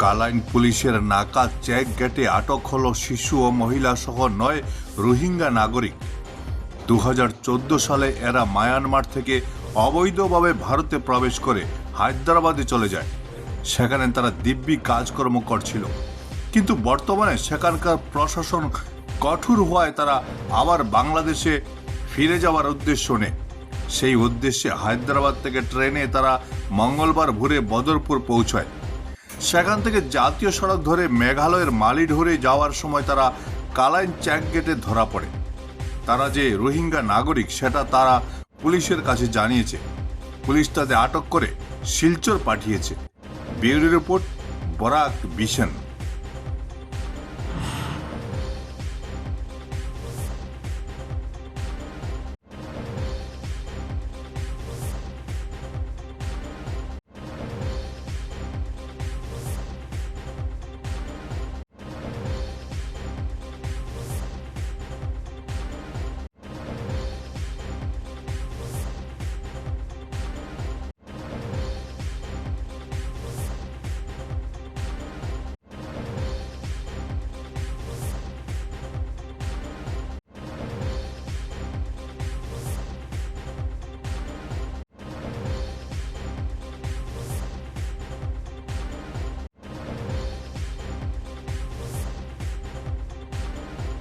কালাইন পুলিশের নাকা চেক গেটে আটক হলো শিশু ও মহিলা সহ 9 রোহিঙ্গা নাগরিক। 2014 সালে এরা মায়ানমার থেকে অবৈধভাবে ভারতে প্রবেশ করে হায়দ্রাবাদে চলে যায়। সেখানে তারা দিব্যি কাজকর্ম করছিল, কিন্তু বর্তমানে সেখানকার প্রশাসন কঠোর হওয়ায় তারা আবার বাংলাদেশে ফিরে যাওয়ার উদ্দেশ্য নেয়। সেই উদ্দেশ্যে হায়দ্রাবাদ থেকে ট্রেনে তারা মঙ্গলবার ভোরে বদরপুর পৌঁছায়। সেখান থেকে জাতীয় সড়ক ধরে মেঘালয়ের মালিডোরে যাওয়ার সময় তারা কালাইন চেক গেটে ধরা পড়ে। তারা যে রোহিঙ্গা নাগরিক সেটা তারা পুলিশের কাছে জানিয়েছে। পুলিশ তাদের আটক করে শিলচর পাঠিয়েছে। Bureau report, Barak vision.